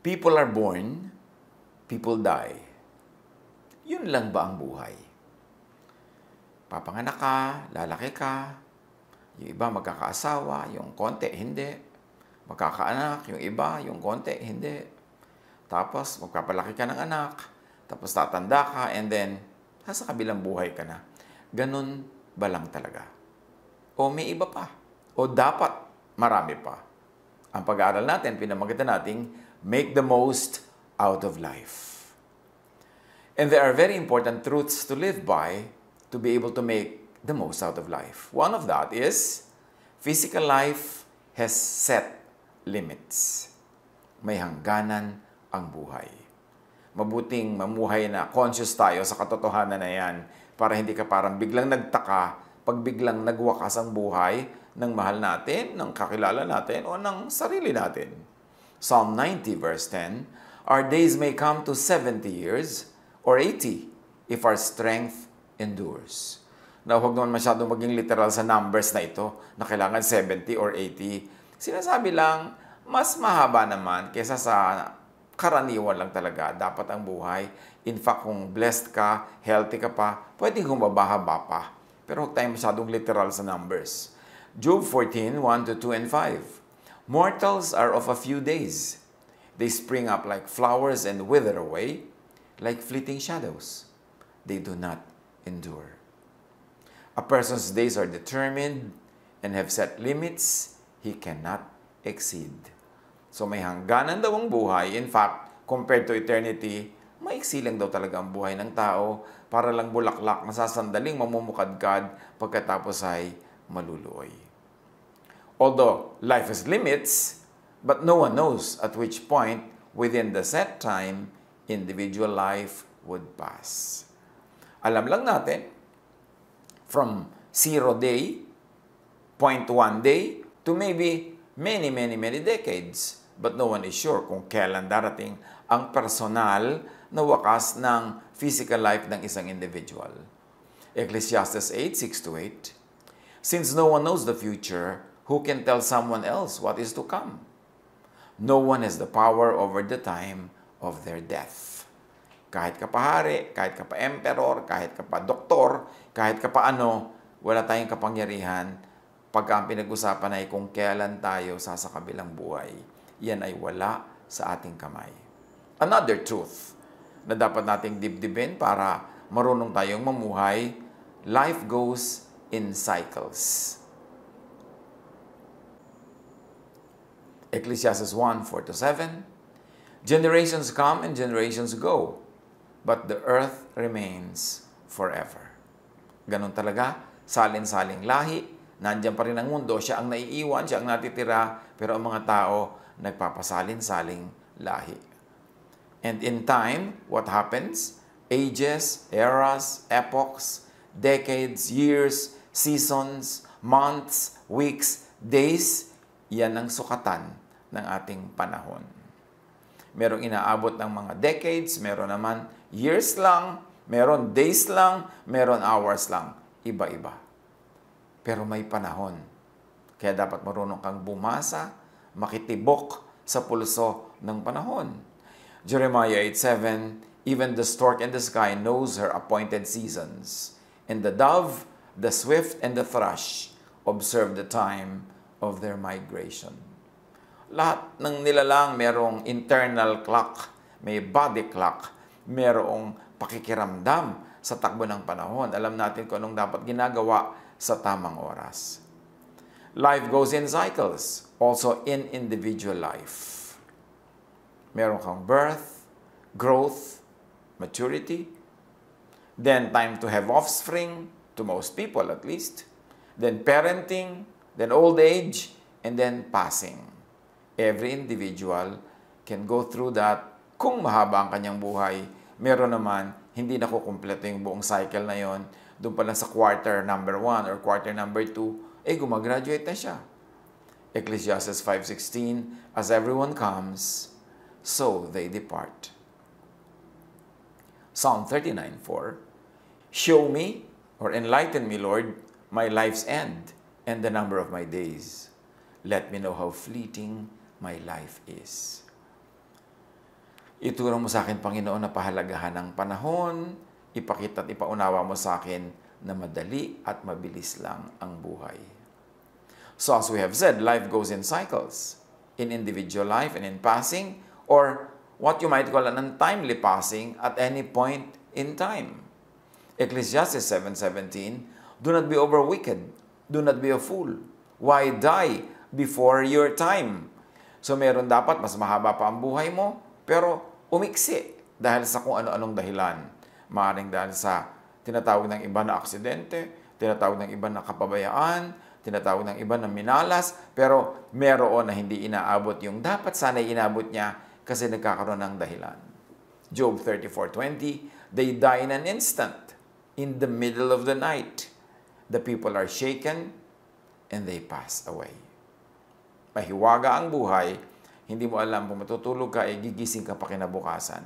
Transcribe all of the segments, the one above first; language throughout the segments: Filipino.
People are born, people die. Yun lang ba ang buhay? Papanganak ka, lalaki ka, yung iba magkakaasawa, yung konti, hindi. Magkakaanak, yung iba, yung konti, hindi. Tapos, magpapalaki ka ng anak, tapos tatanda ka, and then, sa kabilang buhay ka na. Ganun ba lang talaga? O may iba pa? O dapat marami pa? Ang pag-aaral natin, pinamagitan nating make the most out of life. And there are very important truths to live by to be able to make the most out of life. One of that is physical life has set limits. May hangganan ang buhay. Mabuting mamuhay na conscious tayo sa katotohanan na yan para hindi ka parang biglang nagtaka pag biglang nagwakas ang buhay ng mahal natin, ng kakilala natin, o ng sarili natin. Psalm 90 verse 10, our days may come to 70 years or 80 if our strength endures. Na huwag naman masyadong maging literal sa numbers na ito na kailangan 70 or 80. Sinasabi lang, mas mahaba naman kaysa sa karaniwan lang talaga dapat ang buhay. In fact, kung blessed ka, healthy ka pa, pwedeng humaba-haba pa. Pero huwag tayong masyadong literal sa numbers. Job 14, 1 to 2 and 5. Mortals are of a few days. They spring up like flowers and wither away like fleeting shadows. They do not endure. A person's days are determined and have set limits he cannot exceed. So may hangganan daw ang buhay. In fact, compared to eternity, maiksi lang daw talaga ang buhay ng tao para lang bulaklak na sasandaling mamumukadkad pagkatapos ay maluluoy. Although life has limits, but no one knows at which point within the set time individual life would pass. Alam lang natin, from 0 day, 0.1 day, to maybe many decades. But no one is sure kung kailan darating ang personal na wakas ng physical life ng isang individual. Ecclesiastes 8:6-8, since no one knows the future, who can tell someone else what is to come? No one has the power over the time of their death. Kahit ka pa hari, kahit ka pa emperor, kahit ka pa doktor, kahit ka pa ano, wala tayong kapangyarihan pagka ang pinag-usapan ay kung kailan tayo sa kabilang buhay. Yan ay wala sa ating kamay. Another truth na dapat nating dibdibin para marunong tayong mamuhay, life goes in cycles. Ecclesiastes 1:4-7, generations come and generations go, but the earth remains forever. Ganun talaga, salin-saling lahi, nandiyan pa rin ang mundo, siya ang naiiwan, siya ang natitira, pero ang mga tao nagpapasalin-saling lahi. And in time, what happens? Ages, eras, epochs, decades, years, seasons, months, weeks, days, yan ang sukatan ng ating panahon. Merong inaabot ng mga decades, meron naman years lang, meron days lang, meron hours lang. Iba-iba. Pero may panahon. Kaya dapat marunong kang bumasa, makitibok sa pulso ng panahon. Jeremiah 8:7, even the stork in the sky knows her appointed seasons, and the dove, the swift, and the thrush observe the time of their migration. Lahat ng nilalang merong internal clock, may body clock, merong pakikiramdam sa takbo ng panahon. Alam natin kung anong dapat ginagawa sa tamang oras. Life goes in cycles, also in individual life. Meron kang birth, growth, maturity, then time to have offspring, to most people at least, then parenting, then old age, and then passing. Every individual can go through that. Kung mahaba ang kanyang buhay, meron naman, hindi nakukumpleto yung buong cycle na yon. Doon pa lang sa quarter number 1 or quarter number 2, gumagraduate na siya. Ecclesiastes 5:16, as everyone comes, so they depart. Psalm 39:4, show me or enlighten me, Lord, my life's end and the number of my days. Let me know how fleeting my life is. Ituro mo sa akin, Panginoon, na pahalagahan ng panahon. Ipakita at ipaunawa mo sa akin na madali at mabilis lang ang buhay. So as we have said, life goes in cycles. In individual life and in passing, or what you might call an untimely passing at any point in time. Ecclesiastes 7:17, do not be over wicked, do not be a fool. Why die before your time? So meron dapat mas mahaba pa ang buhay mo, pero umiksi dahil sa kung ano-anong dahilan. Maaaring dahil sa tinatawag ng iba na aksidente, tinatawag ng iba na kapabayaan, tinatawag ng iba na minalas, pero meron na hindi inaabot yung dapat sana inabot niya kasi nagkakaroon ng dahilan. Job 34:20, they die in an instant, in the middle of the night. The people are shaken and they pass away. Mahiwaga ang buhay, hindi mo alam kung matutulog ka, gigising ka pa kinabukasan.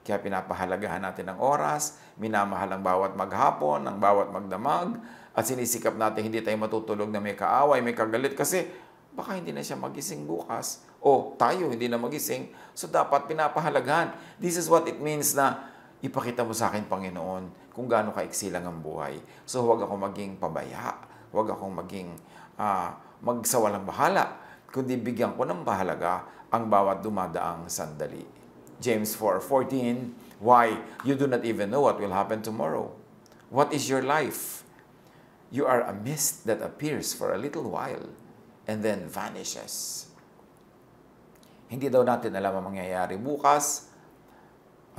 Kaya pinapahalagahan natin ang oras, minamahal ang bawat maghapon, ang bawat magdamag, at sinisikap natin hindi tayo matutulog na may kaaway, may kagalit kasi baka hindi na siya magising bukas o tayo hindi na magising. So dapat pinapahalagahan. This is what it means na ipakita mo sa akin, Panginoon, kung gaano kaiksi lang ang buhay. So huwag akong maging pabaya, huwag akong maging magsawalang bahala, kundi bigyan ko ng bahalaga ang bawat dumadaang sandali. James 4:14, why? You do not even know what will happen tomorrow. What is your life? You are a mist that appears for a little while and then vanishes. Hindi daw natin alam ang mangyayari bukas.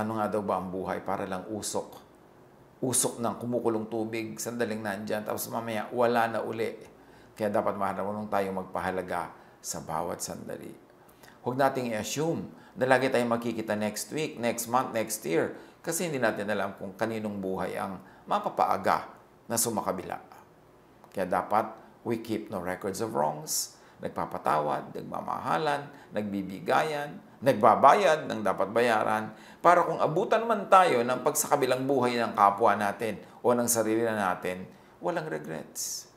Ano nga daw ba ang buhay? Para lang usok. Usok ng kumukulong tubig, sandaling nandyan, tapos mamaya wala na uli. Kaya dapat marunong tayong magpahalaga sa bawat sandali. Huwag nating i-assume na lagi tayong makikita next week, next month, next year. Kasi hindi natin alam kung kaninong buhay ang mapapaaga na sumakabila. Kaya dapat we keep no records of wrongs, nagpapatawad, nagmamahalan, nagbibigayan, nagbabayad ng dapat bayaran, para kung abutan man tayo ng pagsakabilang buhay ng kapwa natin o ng sarili natin, walang regrets.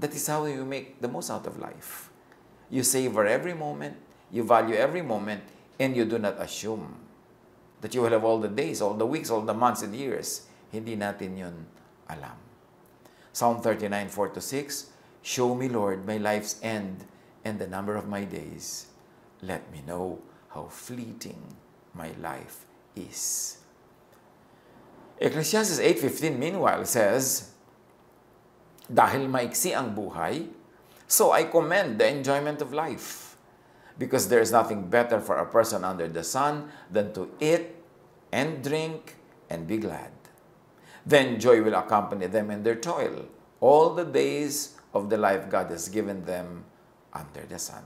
That is how you make the most out of life. You savor every moment, you value every moment, and you do not assume that you will have all the days, all the weeks, all the months and years. Hindi natin yun alam. Psalm 39:4-6, show me, Lord, my life's end and the number of my days. Let me know how fleeting my life is. Ecclesiastes 8:15, meanwhile, says, dahil maiksi ang buhay, so I commend the enjoyment of life, because there is nothing better for a person under the sun than to eat and drink and be glad. Then joy will accompany them in their toil, all the days of the life God has given them under the sun.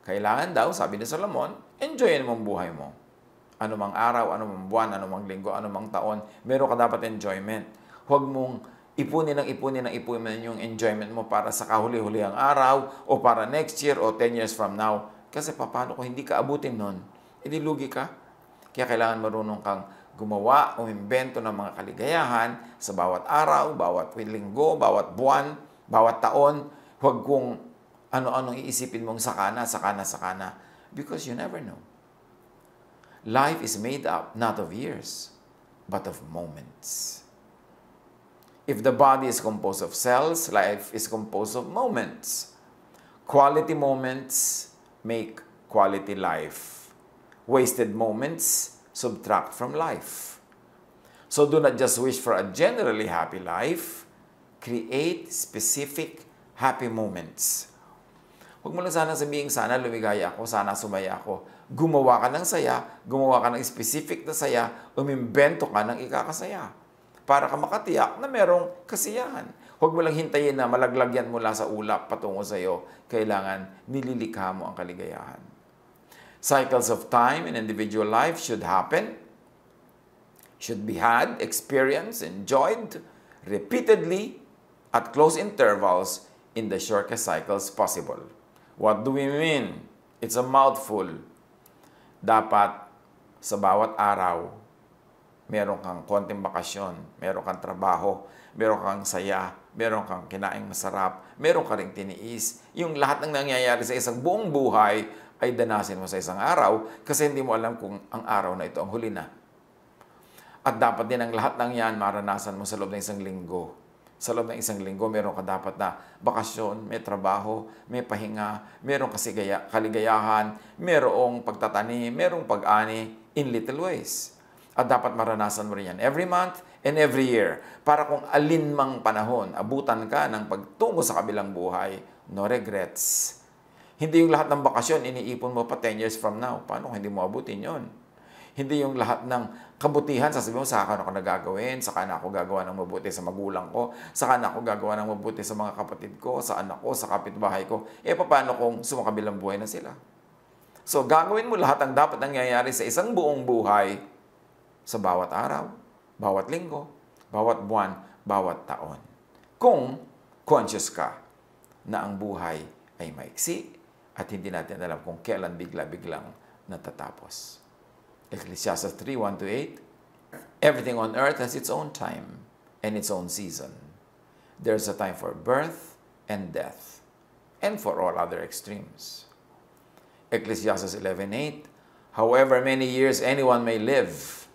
Kailangan daw, sabi ni Solomon, enjoyin mo ang buhay mo. Ano mang araw, ano mang buwan, ano mang linggo, ano mang taon, meron ka dapat enjoyment. Huwag mong ipunin yung enjoyment mo para sa kahuli-huli ang araw o para next year o 10 years from now. Kasi paano kung hindi ka abutin nun? Hindi lugi ka. Kaya kailangan marunong kang gumawa o imbento ng mga kaligayahan sa bawat araw, bawat linggo, bawat buwan, bawat taon. Huwag kung ano-anong iisipin mong sakana. Because you never know. Life is made up not of years, but of moments. If the body is composed of cells, life is composed of moments. Quality moments make quality life. Wasted moments subtract from life. So do not just wish for a generally happy life. Create specific happy moments. Huwag mo lang sana sabihin, sana lumigaya ako, sana sumaya ako. Gumawa ka ng saya, gumawa ka ng specific na saya, umimbento ka ng ikakasaya. Para ka makatiyak na merong kasiyahan. Huwag mo lang hintayin na malaglagyan mula sa ulap patungo sa iyo. Kailangan nililikha mo ang kaligayahan. Cycles of time in individual life should happen, should be had, experienced, enjoyed, repeatedly, at close intervals in the shortest cycles possible. What do we mean? It's a mouthful. Dapat sa bawat araw, meron kang konting bakasyon, meron kang trabaho, meron kang saya, meron kang kinaing masarap, meron ka ring tiniis. Yung lahat ng nangyayari sa isang buong buhay ay danasin mo sa isang araw kasi hindi mo alam kung ang araw na ito ang huli na. At dapat din ang lahat ng yan maranasan mo sa loob ng isang linggo. Sa loob ng isang linggo, meron ka dapat na bakasyon, may trabaho, may pahinga, meron kaligayahan, merong pagtatanim, merong pag-ani in little ways. At dapat maranasan mo rin yan every month and every year para kung alin mang panahon, abutan ka ng pagtungo sa kabilang buhay, no regrets. Hindi yung lahat ng bakasyon, iniipon mo pa 10 years from now. Paano kung hindi mo abutin yon? Hindi yung lahat ng kabutihan, sasabihin mo, saka ako nagagawin, saka na ako gagawa ng mabuti sa magulang ko, saka na ako gagawa ng mabuti sa mga kapatid ko, sa anak ko, sa kapitbahay ko. Paano kung sumakabilang buhay na sila? So, gagawin mo lahat ang dapat nangyayari sa isang buong buhay sa bawat araw, bawat linggo, bawat buwan, bawat taon. Kung conscious ka na ang buhay ay maiksi at hindi natin alam kung kailan bigla-biglang natatapos. Ecclesiastes 3:1-8, everything on earth has its own time and its own season. There's a time for birth and death, and for all other extremes. Ecclesiastes 11:8, however many years anyone may live,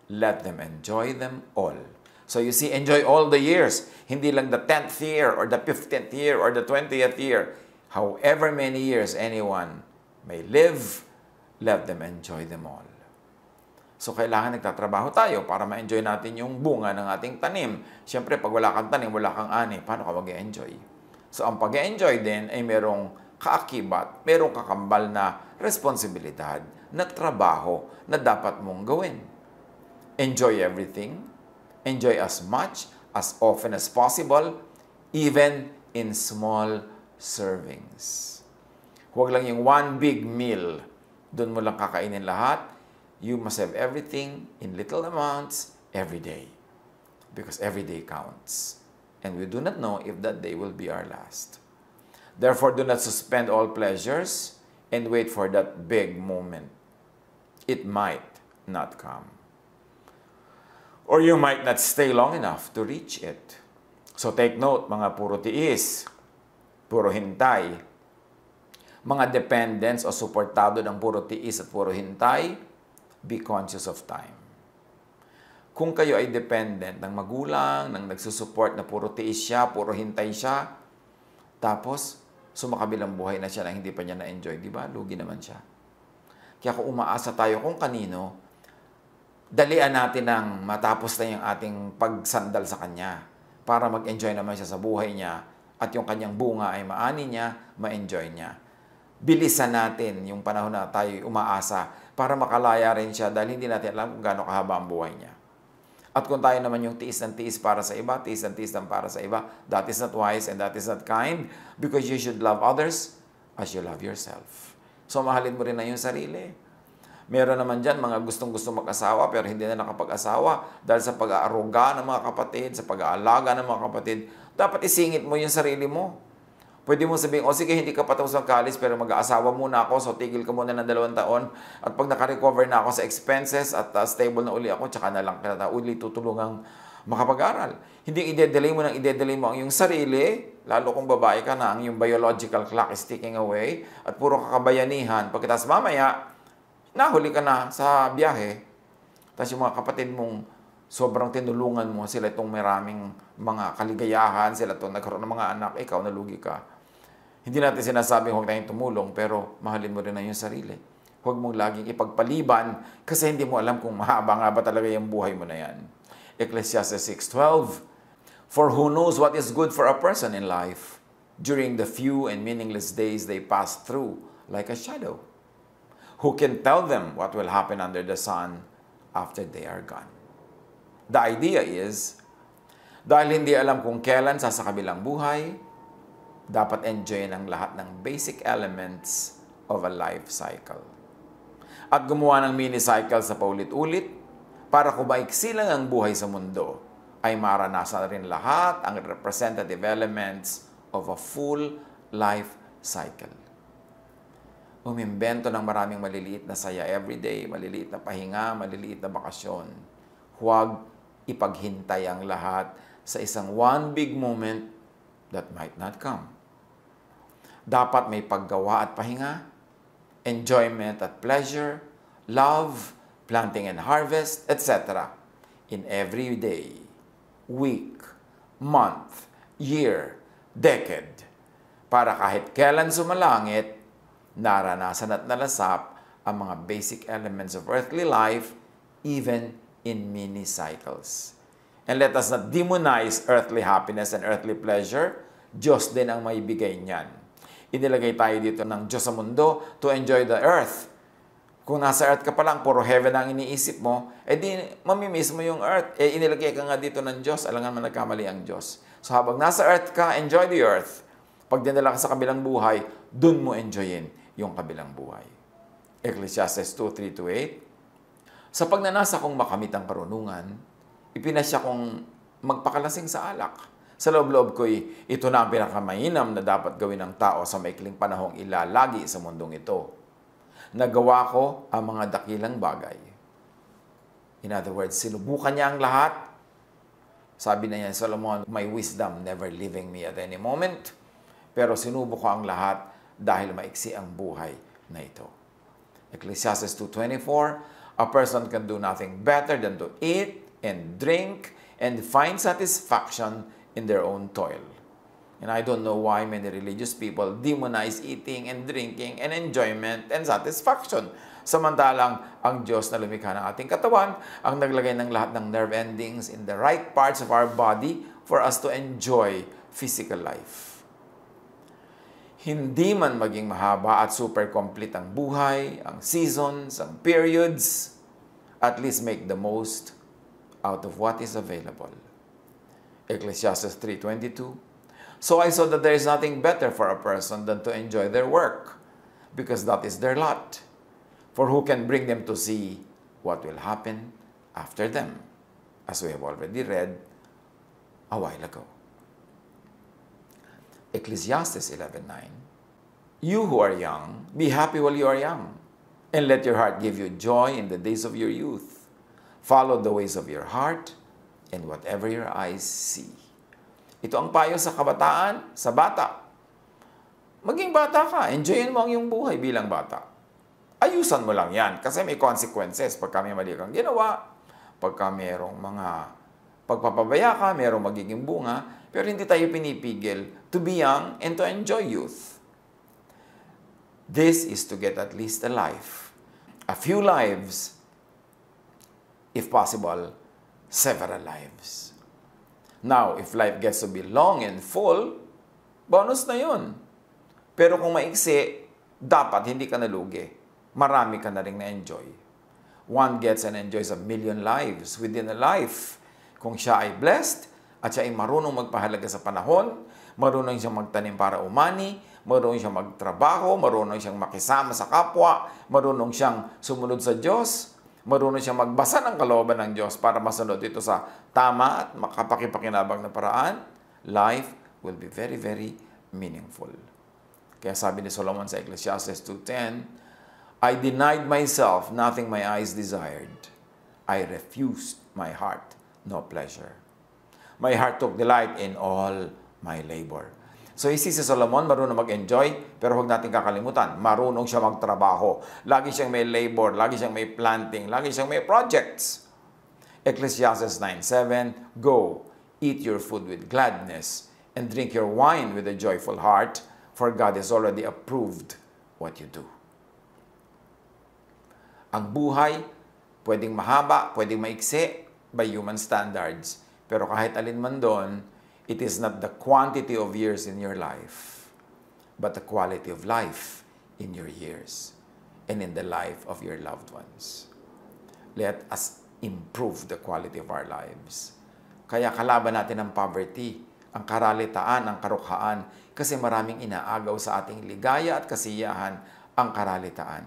let them enjoy them all. So you see, enjoy all the years. Hindi lang the 10th year or the 15th year or the 20th year. However many years anyone may live, let them enjoy them all. So, kailangan nagtatrabaho tayo para ma-enjoy natin yung bunga ng ating tanim. Siyempre, pag wala kang tanim, wala kang ani, paano ka mag-enjoy? So, ang pag-enjoy din ay merong kaakibat, merong kakambal na responsibilidad, na trabaho na dapat mong gawin. Enjoy everything. Enjoy as much, as often as possible, even in small servings. Huwag lang yung one big meal. Doon mo lang kakainin lahat. You must have everything in little amounts every day. Because every day counts. And we do not know if that day will be our last. Therefore, do not suspend all pleasures and wait for that big moment. It might not come. Or you might not stay long enough to reach it. So take note, mga puro tiis, puro hintay, mga dependents o suportado ng puro tiis at puro hintay, be conscious of time. Kung kayo ay dependent ng magulang, ng nagsusupport na puro tiis siya, puro hintay siya, tapos sumakabilang buhay na siya na hindi pa niya na-enjoy, di ba? Lugi naman siya. Kaya kung umaasa tayo kung kanino, dalian natin ng matapos na yung ating pagsandal sa kanya para mag-enjoy naman siya sa buhay niya at yung kanyang bunga ay maani niya, ma-enjoy niya. Bilisan natin yung panahon na tayo umaasa para makalaya rin siya dahil hindi natin alam kung gaano kahaba ang buhay niya. At kung tayo naman yung tiis ng tiis para sa iba, tiis ng tiis ng para sa iba, that is not wise and that is not kind because you should love others as you love yourself. So, mahalin mo rin na yung sarili. Meron naman dyan mga gustong-gusto mag-asawa pero hindi na nakapag-asawa dahil sa pag-aaruga ng mga kapatid, sa pag-aalaga ng mga kapatid. Dapat isingit mo yung sarili mo. Pwede mo sabihin, o sige, hindi ka patapos ng college pero mag-aasawa muna ako, so tigil ka muna ng 2 taon. At pag nakarecover na ako sa expenses at stable na uli ako, tsaka na lang kita uli tutulungang makapag-aral. Hindi i-delay mo ang iyong sarili, lalo kung babae ka na, ang iyong biological clock is ticking away, at puro kakabayanihan. Pagkitas mamaya, nahuli ka na sa biyahe. Tapos yung mga kapatid mong sobrang tinulungan mo, sila itong maraming mga kaligayahan, sila itong nagkaroon ng mga anak, ikaw nalugi ka. Hindi natin sinasabing huwag tayong tumulong, pero mahalin mo rin na yung sarili. Huwag mong laging ipagpaliban kasi hindi mo alam kung mahaba nga ba talaga yung buhay mo na yan. Ecclesiastes 6:12, for who knows what is good for a person in life during the few and meaningless days they pass through like a shadow? Who can tell them what will happen under the sun after they are gone? The idea is, dahil hindi alam kung kailan sa kabilang buhay, dapat enjoy ng lahat ng basic elements of a life cycle. At gumawa ng mini-cycle sa paulit-ulit para kung maiksi lang ang buhay sa mundo, ay maranasan rin lahat ang representative elements of a full life cycle. Umimbento ng maraming maliliit na saya everyday, maliliit na pahinga, maliliit na bakasyon. Huwag ipaghintay ang lahat sa isang one big moment that might not come. Dapat may paggawa at pahinga enjoyment at pleasure, love, planting and harvest, etc. in every day, week, month, year, decade, para kahit kailan sumalangit, naranasan at nalasap ang mga basic elements of earthly life, even in mini cycles. And let us not demonize earthly happiness and earthly pleasure. Diyos din ang may bigay niyan. Inilagay tayo dito ng Diyos sa mundo to enjoy the earth. Kung nasa earth ka pa lang, puro heaven ang iniisip mo, di mamimiss mo yung earth. Inilagay ka nga dito ng Diyos, alangan man nagkamali ang Diyos. So habang nasa earth ka, enjoy the earth. Pag dinala ka sa kabilang buhay, dun mo enjoyin yung kabilang buhay. Ecclesiastes 2:3-8. Sa pagnanasa kong makamit ang karunungan, ipinasya kong magpakalasing sa alak. Sa loob-loob ko'y ito na ang pinakamainam na dapat gawin ng tao sa maikling panahong ilalagi sa mundong ito. Nagawa ko ang mga dakilang bagay. In other words, sinubukan niya ang lahat. Sabi na niya, Solomon, my wisdom never leaving me at any moment. Pero sinubok ko ang lahat dahil maiksi ang buhay na ito. Ecclesiastes 2:24, a person can do nothing better than to eat and drink and find satisfaction in their own toil. And I don't know why many religious people demonize eating and drinking and enjoyment and satisfaction. Samantalang ang Diyos na lumikha ng ating katawan, ang naglagay ng lahat ng nerve endings in the right parts of our body for us to enjoy physical life. Hindi man maging mahaba at super complete ang buhay, ang seasons, ang periods, at least make the most out of what is available. Ecclesiastes 3:22. So I saw that there is nothing better for a person than to enjoy their work, because that is their lot. For who can bring them to see what will happen after them, as we have already read a while ago. Ecclesiastes 11:9. You who are young, be happy while you are young, and let your heart give you joy in the days of your youth. Follow the ways of your heart, and whatever your eyes see. Ito ang payo sa kabataan, sa bata. Maging bata ka, enjoyin mo ang iyong buhay bilang bata. Ayusan mo lang yan, kasi may consequences pagka may mali kang ginawa, pagka merong mga pagpapabaya ka, merong magiging bunga, pero hindi tayo pinipigil to be young and to enjoy youth. This is to get at least a life, a few lives, if possible, several lives. Now, if life gets to be long and full, bonus na yun. Pero kung maiksi, dapat hindi ka nalugi. Marami ka na rin na-enjoy. One gets and enjoys 1,000,000 lives within a life. Kung siya ay blessed, at siya ay marunong magpahalaga sa panahon, marunong siyang magtanim para umani, marunong siyang magtrabaho, marunong siyang makisama sa kapwa, marunong siyang sumunod sa Diyos, marunong siyang magbasa ng kalooban ng Diyos para masunod ito sa tama at makapakipakinabang na paraan, life will be very, very meaningful. Kaya sabi ni Solomon sa Ecclesiastes 2:10, I denied myself nothing my eyes desired. I refused my heart no pleasure. My heart took delight in all my labor. So si Solomon, marunong mag-enjoy, pero huwag natin kakalimutan, marunong siya magtrabaho. Lagi siyang may labor, lagi siyang may planting, lagi siyang may projects. Ecclesiastes 9:7, Go, eat your food with gladness, and drink your wine with a joyful heart, for God has already approved what you do. Ang buhay, pwedeng mahaba, pwedeng maiksi by human standards. Pero kahit alin man doon, it is not the quantity of years in your life, but the quality of life in your years and in the life of your loved ones. Let us improve the quality of our lives. Kaya kalaban natin ang poverty, ang karalitaan, ang karukhaan, kasi maraming inaagaw sa ating ligaya at kasiyahan ang karalitaan.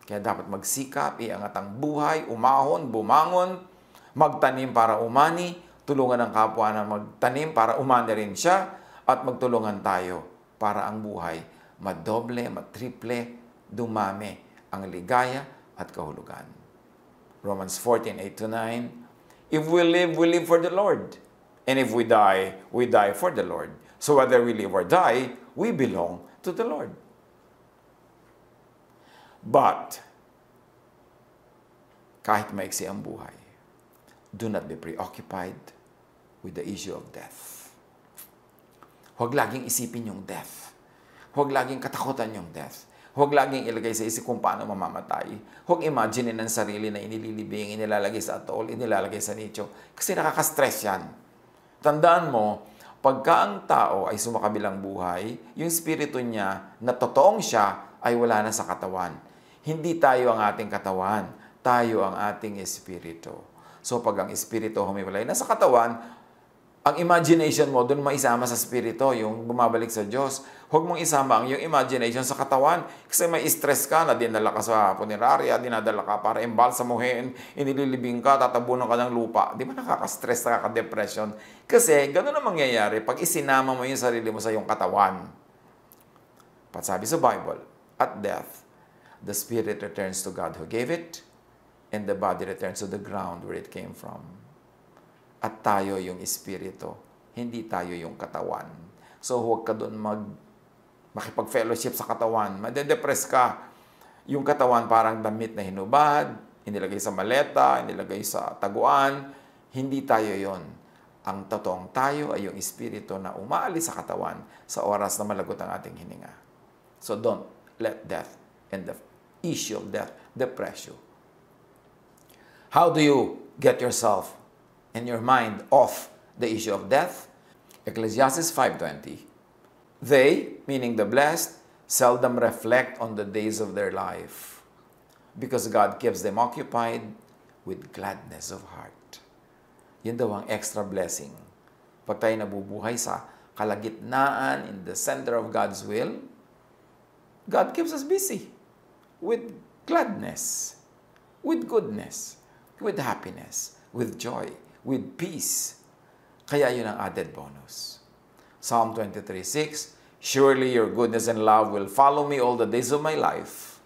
Kaya dapat magsikap, iangat ang buhay, umahon, bumangon, magtanim para umani, tulungan ang kapwa na magtanim para umani rin siya, at magtulungan tayo para ang buhay madoble, matriple, dumami ang ligaya at kahulugan. Romans 14:8-9, If we live for the Lord. And if we die for the Lord. So whether we live or die, we belong to the Lord. But, kahit maiksi ang buhay, do not be preoccupied with the issue of death. Huwag laging isipin yung death. Huwag laging katakutan yung death. Huwag laging ilagay sa isip kung paano mamamatay. Huwag imagine ng sarili na inililibing, inilalagay sa atol, inilalagay sa nicho. Kasi nakaka-stress yan. Tandaan mo, pagka ang tao ay sumakabilang buhay, yung spirito niya na totoong siya ay wala na sa katawan. Hindi tayo ang ating katawan. Tayo ang ating espiritu. So pag ang espiritu humiwalay na sa katawan, ang imagination mo, doon maisama sa spirito, yung bumabalik sa Diyos. Huwag mong isama ang yung imagination sa katawan. Kasi may stress ka na dinala ka sa punerarya, dinadala ka para imbalsamuhin, inililibing ka, tatabunan ka ng lupa. Di ba nakaka-stress, nakaka-depression? Kasi gano'n ang mangyayari pag isinama mo yung sarili mo sa yung katawan. Pat sabi sa Bible, at death, the spirit returns to God who gave it, and the body returns to the ground where it came from. At tayo yung espiritu, hindi tayo yung katawan. So huwag ka doon makipag-fellowship sa katawan. Madedepress ka. Yung katawan parang damit na hinubad, inilagay sa maleta, inilagay sa taguan. Hindi tayo yon. Ang totoong tayo ay yung espiritu na umaalis sa katawan sa oras na malagot ang ating hininga. So don't let death and the issue of death depress you. How do you get yourself and your mind off the issue of death? Ecclesiastes 5:20. They, meaning the blessed, seldom reflect on the days of their life, because God keeps them occupied with gladness of heart. Yun daw ang extra blessing. Pag tayo nabubuhay sa kalagitnaan, in the center of God's will, God keeps us busy with gladness, with goodness, with happiness, with joy, with peace. Kaya yun ang added bonus. Psalm 23:6, surely your goodness and love will follow me all the days of my life,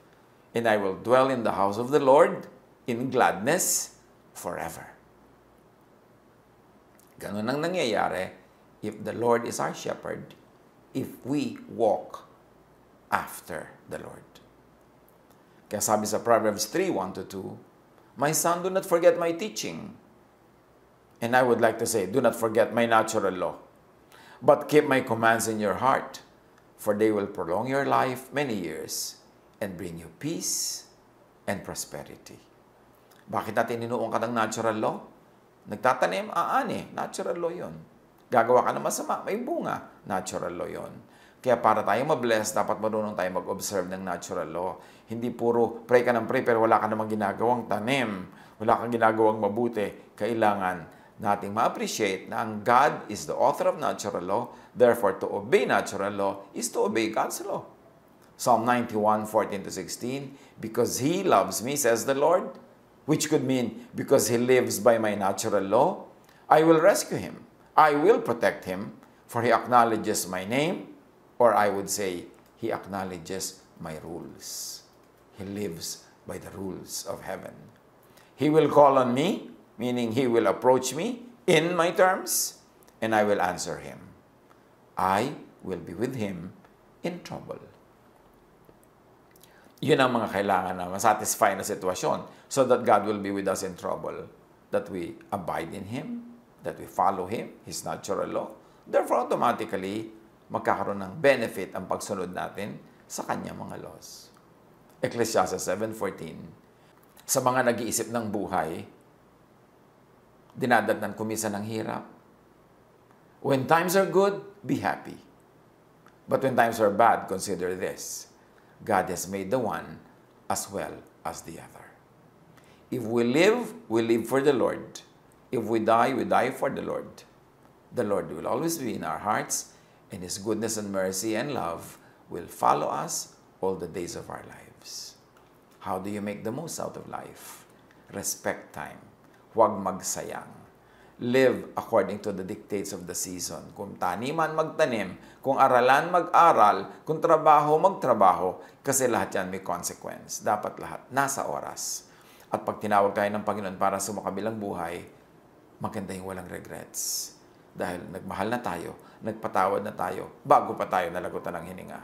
and I will dwell in the house of the Lord in gladness forever. Ganun ang nangyayari if the Lord is our shepherd, if we walk after the Lord. Kaya sabi sa Proverbs 3:1-2, my son, do not forget my teaching. And I would like to say, do not forget my natural law, but keep my commands in your heart, for they will prolong your life many years and bring you peace and prosperity. Bakit natin inuong ka ng natural law? Nagtatanim, aani, natural law yun. Gagawa ka ng masama, may bunga, natural law yun. Kaya para tayo mabless, dapat marunong tayo mag-observe ng natural law. Hindi puro pray ka ng pray pero wala ka namang ginagawang tanim, wala kang ginagawang mabuti. Kailangan nating ma-appreciate na ang God is the author of natural law, therefore to obey natural law is to obey God's law. Psalm 91:14-16, because He loves me, says the Lord, which could mean because He lives by my natural law, I will rescue Him. I will protect Him, for He acknowledges my name, or I would say, He acknowledges my rules. He lives by the rules of heaven. He will call on me, meaning He will approach me in my terms, and I will answer Him. I will be with Him in trouble. Yun ang mga kailangan na masatisfy na sitwasyon so that God will be with us in trouble. That we abide in Him, that we follow Him, His natural law. Therefore, automatically, magkakaroon ng benefit ang pagsunod natin sa Kanyang mga laws. Ecclesiastes 7:14, sa mga nag-iisip ng buhay, dinadatnan kumisan ng hirap. When times are good, be happy. But when times are bad, consider this. God has made the one as well as the other. If we live for the Lord. If we die for the Lord. The Lord will always be in our hearts, and His goodness and mercy and love will follow us all the days of our lives. How do you make the most out of life? Respect time. Huwag magsayang. Live according to the dictates of the season. Kung taniman, magtanim. Kung aralan, mag-aral. Kung trabaho, magtrabaho. Kasi lahat yan may consequence. Dapat lahat nasa oras. At pag tinawag tayo ng Panginoon para sa makabilang buhay, maganda yung walang regrets. Dahil nagmahal na tayo, nagpatawad na tayo, bago pa tayo nalagutan ng hininga.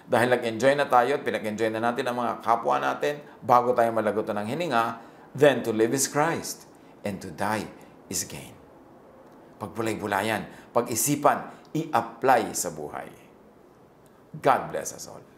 Dahil nag-enjoy na tayo at pinag-enjoy na natin ang mga kapwa natin bago tayo malagutan ng hininga, then to live is Christ and to die is gain. Pagpulay-bulayan, pag-isipan, i-apply sa buhay. God bless us all.